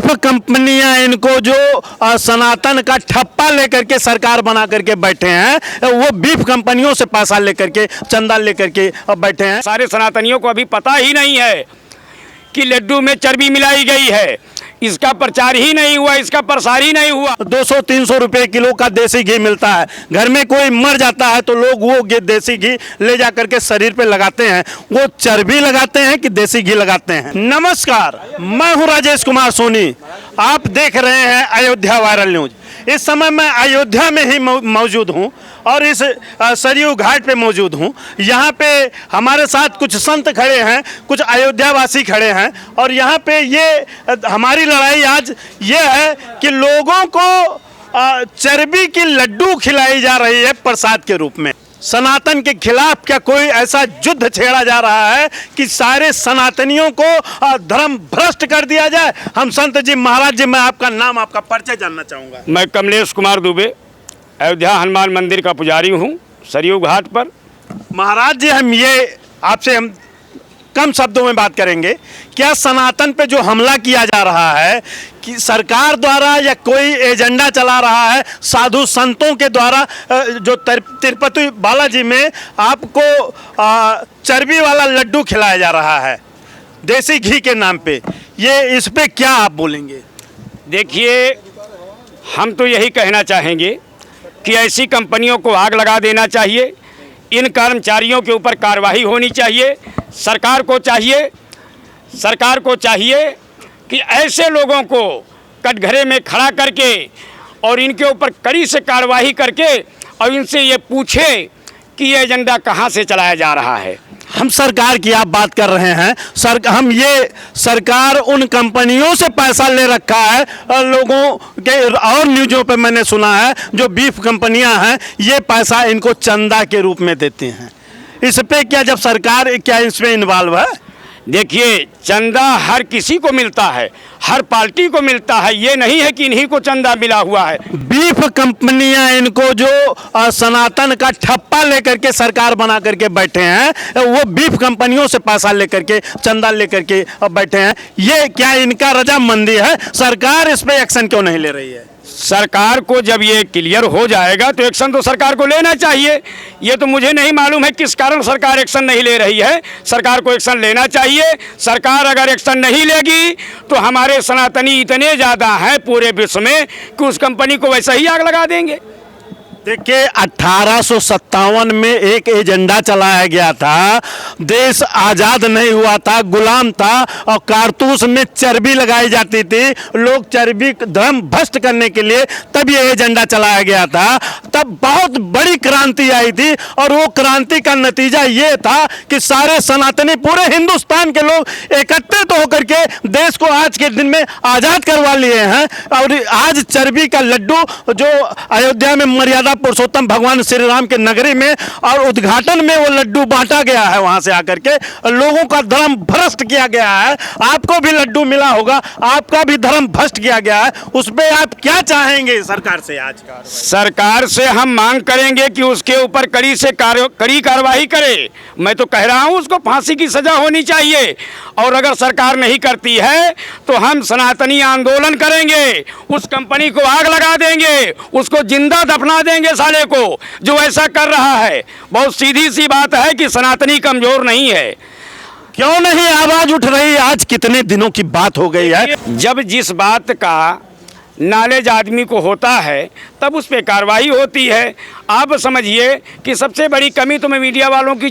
Beef कंपनियां इनको जो सनातन का ठप्पा लेकर के सरकार बना करके बैठे हैं, वो बीफ कंपनियों से पैसा लेकर के, चंदा लेकर के बैठे हैं। सारे सनातनियों को अभी पता ही नहीं है कि लड्डू में चर्बी मिलाई गई है। इसका प्रचार ही नहीं हुआ, इसका प्रसार ही नहीं हुआ। 200-300 रुपए किलो का देसी घी मिलता है। घर में कोई मर जाता है तो लोग वो देसी घी ले जा करके शरीर पे लगाते हैं। वो चर्बी लगाते हैं कि देसी घी लगाते हैं। नमस्कार, मैं हूं राजेश कुमार सोनी। आप देख रहे हैं अयोध्या वायरल न्यूज। इस समय मैं अयोध्या में ही मौजूद हूं और इस सरयू घाट पे मौजूद हूं। यहाँ पे हमारे साथ कुछ संत खड़े हैं, कुछ अयोध्यावासी खड़े हैं और यहाँ पे ये हमारी लड़ाई आज ये है कि लोगों को चर्बी की लड्डू खिलाई जा रही है प्रसाद के रूप में। सनातन के खिलाफ क्या कोई ऐसा युद्ध छेड़ा जा रहा है कि सारे सनातनियों को धर्म भ्रष्ट कर दिया जाए? हम संत जी, महाराज जी, मैं आपका नाम, आपका परिचय जानना चाहूँगा। मैं कमलेश कुमार दुबे, अयोध्या हनुमान मंदिर का पुजारी हूँ, सरयू घाट पर। महाराज जी, हम कम शब्दों में बात करेंगे। क्या सनातन पे जो हमला किया जा रहा है कि सरकार द्वारा या कोई एजेंडा चला रहा है साधु संतों के द्वारा, जो तिरुपति बालाजी में आपको चर्बी वाला लड्डू खिलाया जा रहा है देसी घी के नाम पे, ये इस पे क्या आप बोलेंगे? देखिए, हम तो यही कहना चाहेंगे कि ऐसी कंपनियों को आग लगा देना चाहिए। इन कर्मचारियों के ऊपर कार्रवाई होनी चाहिए। सरकार को चाहिए कि ऐसे लोगों को कटघरे में खड़ा करके और इनके ऊपर कड़ी से कार्रवाई करके और इनसे ये पूछे कि ये एजेंडा कहाँ से चलाया जा रहा है। हम सरकार की आप बात कर रहे हैं। सरकार उन कंपनियों से पैसा ले रखा है लोगों के, और न्यूज़ों पे मैंने सुना है जो बीफ कंपनियां हैं ये पैसा इनको चंदा के रूप में देती हैं। इस पे क्या, जब सरकार क्या इसमें इन्वॉल्व है? देखिए, चंदा हर किसी को मिलता है, हर पार्टी को मिलता है। ये नहीं है कि इन्हीं को चंदा मिला हुआ है। बीफ कंपनियां इनको जो सनातन का ठप्पा लेकर के सरकार बना करके बैठे हैं, वो बीफ कंपनियों से पैसा लेकर के, चंदा लेकर के बैठे हैं। ये क्या इनका रजामंदी है? सरकार इस पे एक्शन क्यों नहीं ले रही है? सरकार को जब ये क्लियर हो जाएगा तो एक्शन तो सरकार को लेना चाहिए। ये तो मुझे नहीं मालूम है किस कारण सरकार एक्शन नहीं ले रही है। सरकार को एक्शन लेना चाहिए। सरकार अगर एक्शन नहीं लेगी तो हमारे सनातनी इतने ज़्यादा हैं पूरे विश्व में कि उस कंपनी को वैसे ही आग लगा देंगे। देखिए, 1857 में एक एजेंडा चलाया गया था। देश आज़ाद नहीं हुआ था, गुलाम था और कारतूस में चर्बी लगाई जाती थी। लोग चर्बी धर्म भ्रष्ट करने के लिए तब ये एजेंडा चलाया गया था। तब बहुत बड़ी क्रांति आई थी और वो क्रांति का नतीजा ये था कि सारे सनातनी, पूरे हिंदुस्तान के लोग एकत्रित होकर के देश को आज के दिन में आज़ाद करवा लिए हैं। और आज चर्बी का लड्डू जो अयोध्या में मर्यादा पुरुषोत्तम भगवान श्री राम के नगरी में और उद्घाटन में वो लड्डू बांटा गया है, वहां से आकर के लोगों का धर्म भ्रष्ट किया गया है। आपको भी लड्डू मिला होगा, आपका भी धर्म भ्रष्ट किया गया है। उस पे आप क्या चाहेंगे सरकार से? आज सरकार से हम मांग करेंगे कि उसके ऊपर कड़ी कार्रवाई करे। मैं तो कह रहा हूं उसको फांसी की सजा होनी चाहिए। और अगर सरकार नहीं करती है तो हम सनातनी आंदोलन करेंगे, उस कंपनी को आग लगा देंगे, उसको जिंदा दफना देंगे साले को जो ऐसा कर रहा है। बहुत सीधी सी बात है कि सनातनी कमजोर नहीं है। क्यों नहीं आवाज उठ रही? आज कितने दिनों की बात हो गई है। जब जिस बात का नॉलेज आदमी को होता है तब उस पर कार्रवाई होती है। आप समझिए कि सबसे बड़ी कमी तो मैं मीडिया वालों की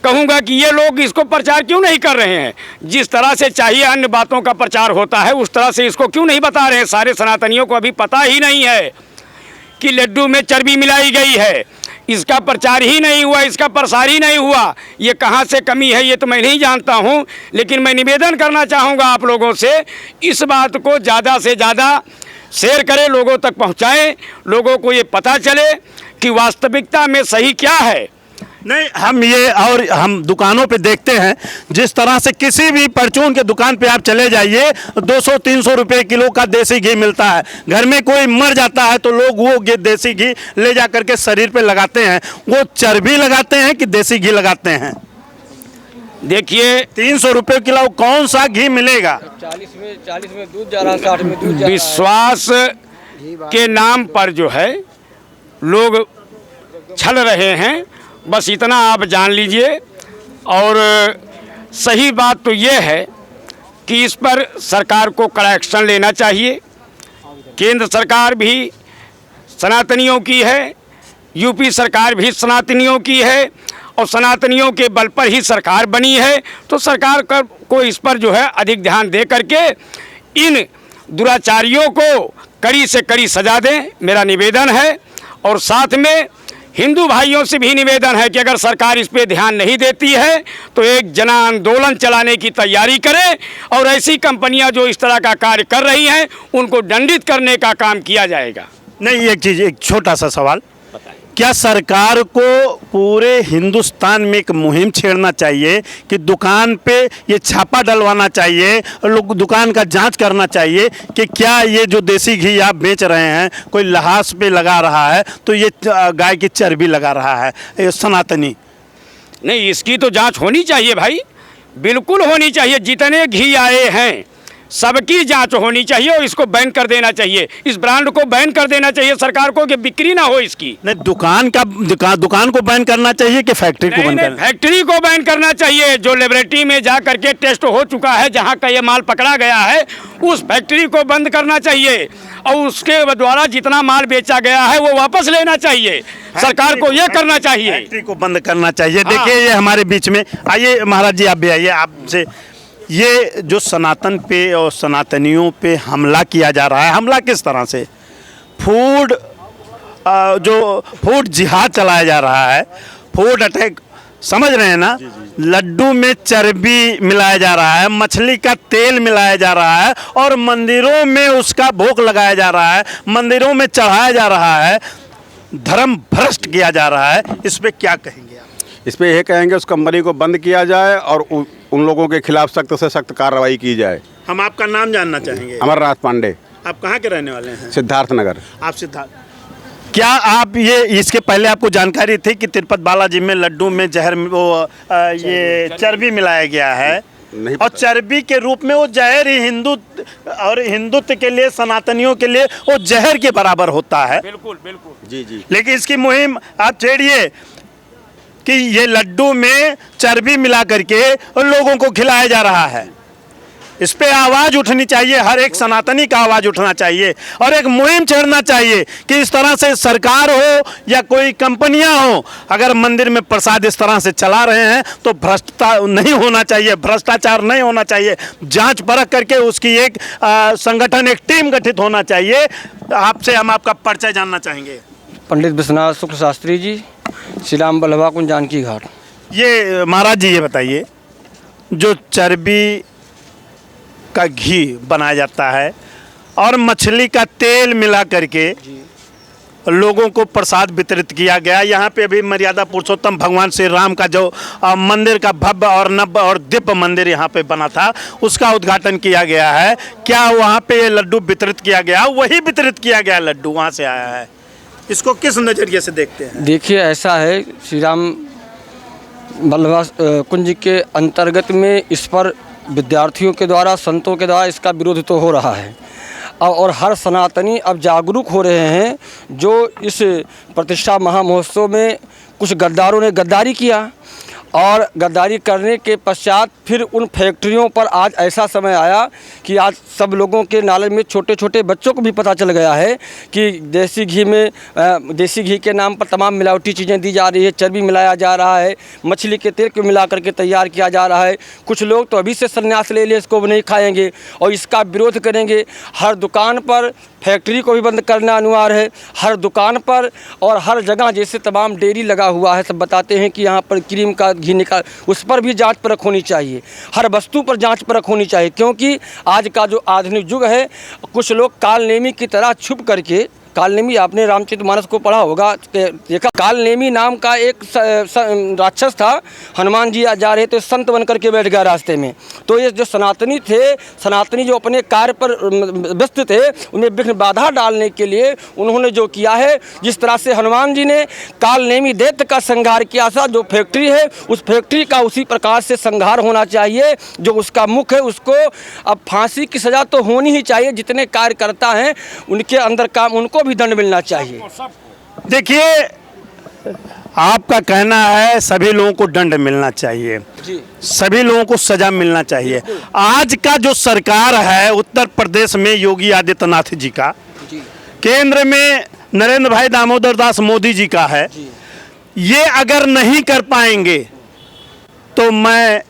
कहूँगा कि ये लोग इसको प्रचार क्यों नहीं कर रहे हैं। जिस तरह से चाहिए अन्य बातों का प्रचार होता है उस तरह से इसको क्यों नहीं बता रहे हैं। सारे सनातनियों को अभी पता ही नहीं है कि लड्डू में चर्बी मिलाई गई है। इसका प्रचार ही नहीं हुआ, इसका प्रसार ही नहीं हुआ। ये कहाँ से कमी है ये तो मैं नहीं जानता हूँ, लेकिन मैं निवेदन करना चाहूँगा आप लोगों से, इस बात को ज़्यादा से ज़्यादा शेयर करें, लोगों तक पहुँचाएं, लोगों को ये पता चले कि वास्तविकता में सही क्या है। नहीं, हम दुकानों पे देखते हैं जिस तरह से किसी भी परचून के दुकान पे आप चले जाइए 200-300 रुपए किलो का देसी घी मिलता है। घर में कोई मर जाता है तो लोग वो देसी घी ले जा करके शरीर पे लगाते हैं। वो चर्बी लगाते हैं कि देसी घी लगाते हैं? देखिए 300 रुपये किलो कौन सा घी मिलेगा? 40 में दूध जा रहा है, 60 में दूध जा रहा है। विश्वास के नाम पर जो है लोग छल रहे हैं, बस इतना आप जान लीजिए। और सही बात तो ये है कि इस पर सरकार को कड़ा एक्शन लेना चाहिए। केंद्र सरकार भी सनातनियों की है, यूपी सरकार भी सनातनियों की है और सनातनियों के बल पर ही सरकार बनी है। तो सरकार को इस पर जो है अधिक ध्यान दे करके इन दुराचारियों को कड़ी से कड़ी सजा दें, मेरा निवेदन है। और साथ में हिंदू भाइयों से भी निवेदन है कि अगर सरकार इस पे ध्यान नहीं देती है तो एक जन आंदोलन चलाने की तैयारी करे और ऐसी कंपनियां जो इस तरह का कार्य कर रही हैं उनको दंडित करने का काम किया जाएगा। नहीं, एक चीज़, एक छोटा सा सवाल, क्या सरकार को पूरे हिंदुस्तान में एक मुहिम छेड़ना चाहिए कि दुकान पे ये छापा डलवाना चाहिए, लोग दुकान का जांच करना चाहिए कि क्या ये जो देसी घी आप बेच रहे हैं कोई लहास पे लगा रहा है तो ये गाय की चर्बी लगा रहा है, ये सनातनी? नहीं, इसकी तो जांच होनी चाहिए भाई, बिल्कुल होनी चाहिए। जितने घी आए हैं सबकी जांच होनी चाहिए और इसको बैन कर देना चाहिए, इस ब्रांड को बैन कर देना चाहिए सरकार को कि बिक्री ना हो इसकी। नहीं, दुकान को बैन करना चाहिए कि फैक्ट्री को बैन करना? फैक्ट्री को बैन करना चाहिए। जो लेबोरेटरी में जा करके टेस्ट हो चुका है, जहां का ये माल पकड़ा गया है, उस फैक्ट्री को बंद करना चाहिए और उसके द्वारा जितना माल बेचा गया है वो वापस लेना चाहिए। सरकार को ये करना चाहिए, फैक्ट्री को बंद करना चाहिए। देखिए ये हमारे बीच में आइए, महाराज जी आप भी आइए। आपसे ये जो सनातन पे और सनातनियों पे हमला किया जा रहा है, हमला किस तरह से? फूड जिहाद चलाया जा रहा है, फूड अटैक, समझ रहे हैं ना? लड्डू में चर्बी मिलाया जा रहा है, मछली का तेल मिलाया जा रहा है और मंदिरों में उसका भोग लगाया जा रहा है, मंदिरों में चढ़ाया जा रहा है, धर्म भ्रष्ट किया जा रहा है। इस पे क्या कहेंगे आप? इस पे ये कहेंगे उस कंपनी को बंद किया जाए और उन लोगों के खिलाफ सख्त से सख्त कार्रवाई की जाए। हम आपका नाम जानना चाहेंगे। अमरनाथ पांडे। आप कहाँ के रहने वाले हैं? सिद्धार्थ नगर। आप सिद्धार्थ, क्या आप ये इसके पहले आपको जानकारी थी कि तिरुपति बालाजी में लड्डू में जहर ये चर्बी मिलाया गया है? नहीं, और चर्बी के रूप में वो जहर ही हिंदुत्व के लिए, सनातनियों के लिए वो जहर के बराबर होता है। बिल्कुल बिल्कुल जी जी। लेकिन इसकी मुहिम आप छेड़िए कि ये लड्डू में चर्बी मिला करके लोगों को खिलाया जा रहा है। इस पे आवाज़ उठनी चाहिए, हर एक सनातनी का आवाज़ उठना चाहिए और एक मुहिम छेड़ना चाहिए कि इस तरह से सरकार हो या कोई कंपनियां हो, अगर मंदिर में प्रसाद इस तरह से चला रहे हैं तो भ्रष्टता नहीं होना चाहिए, भ्रष्टाचार नहीं होना चाहिए। जांच परख करके उसकी एक संगठन, एक टीम गठित होना चाहिए। आपसे हम आपका परिचय जानना चाहेंगे। पंडित विश्वनाथ शुक्ल शास्त्री जी, श्री राम बल्लभा कुंज जानकी घाट। ये महाराज जी ये बताइए, जो चर्बी का घी बनाया जाता है और मछली का तेल मिला करके लोगों को प्रसाद वितरित किया गया। यहाँ पे अभी मर्यादा पुरुषोत्तम भगवान श्री राम का जो मंदिर का भव्य और नव्य और दिव्य मंदिर यहाँ पे बना था, उसका उद्घाटन किया गया है। क्या वहाँ पे ये लड्डू वितरित किया गया? वही वितरित किया गया लड्डू वहाँ से आया है। इसको किस नज़रिए से देखते हैं? देखिए ऐसा है, श्री राम बल्लभा कुंज के अंतर्गत में इस पर विद्यार्थियों के द्वारा, संतों के द्वारा इसका विरोध तो हो रहा है और हर सनातनी अब जागरूक हो रहे हैं। जो इस प्रतिष्ठा महामहोत्सव में कुछ गद्दारों ने गद्दारी किया और गद्दारी करने के पश्चात फिर उन फैक्ट्रियों पर आज ऐसा समय आया कि आज सब लोगों के नाले में छोटे छोटे बच्चों को भी पता चल गया है कि देसी घी में देसी घी के नाम पर तमाम मिलावटी चीज़ें दी जा रही है, चर्बी मिलाया जा रहा है, मछली के तेल को मिला करके तैयार किया जा रहा है। कुछ लोग तो अभी से संन्यास ले लिए, इसको नहीं खाएंगे और इसका विरोध करेंगे। हर दुकान पर फैक्ट्री को भी बंद करना अनिवार्य है, हर दुकान पर और हर जगह, जैसे तमाम डेयरी लगा हुआ है, सब बताते हैं कि यहाँ पर क्रीम का घी निकाल, उस पर भी जांच परख होनी चाहिए। हर वस्तु पर जांच परख होनी चाहिए, क्योंकि आज का जो आधुनिक युग है, कुछ लोग कालनेमी की तरह छुप करके कालनेमी, आपने रामचरितमानस को पढ़ा होगा, देखा, कालनेमी नाम का एक राक्षस था। हनुमान जी जा रहे थे, संत बन करके बैठ गया रास्ते में। तो ये जो सनातनी थे, सनातनी जो अपने कार्य पर व्यस्त थे, उन्हें विघ्न बाधा डालने के लिए उन्होंने जो किया है, जिस तरह से हनुमान जी ने कालनेमी दैत्य का संहार किया था, जो फैक्ट्री है उस फैक्ट्री का उसी प्रकार से संहार होना चाहिए। जो उसका मुख है उसको अब फांसी की सज़ा तो होनी ही चाहिए। जितने कार्यकर्ता हैं उनके अंदर काम, उनको भी दंड मिलना चाहिए। देखिए, आपका कहना है सभी लोगों को दंड मिलना चाहिए, सभी लोगों को सजा मिलना चाहिए। आज का जो सरकार है उत्तर प्रदेश में योगी आदित्यनाथ जी का, केंद्र में नरेंद्र भाई दामोदर दास मोदी जी का है, ये अगर नहीं कर पाएंगे तो मैं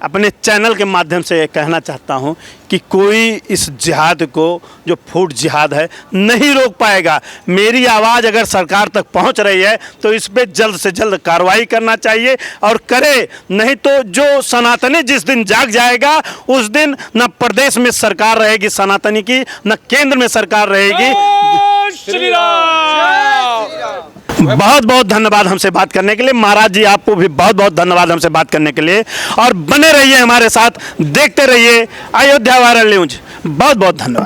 अपने चैनल के माध्यम से कहना चाहता हूं कि कोई इस जिहाद को, जो फूट जिहाद है, नहीं रोक पाएगा। मेरी आवाज़ अगर सरकार तक पहुंच रही है तो इस पे जल्द से जल्द कार्रवाई करना चाहिए और करे, नहीं तो जो सनातनी जिस दिन जाग जाएगा उस दिन न प्रदेश में सरकार रहेगी सनातनी की, न केंद्र में सरकार रहेगी। बहुत बहुत धन्यवाद हमसे बात करने के लिए। महाराज जी आपको भी बहुत बहुत धन्यवाद हमसे बात करने के लिए, और बने रहिए हमारे साथ, देखते रहिए अयोध्या वायरल न्यूज। बहुत बहुत धन्यवाद।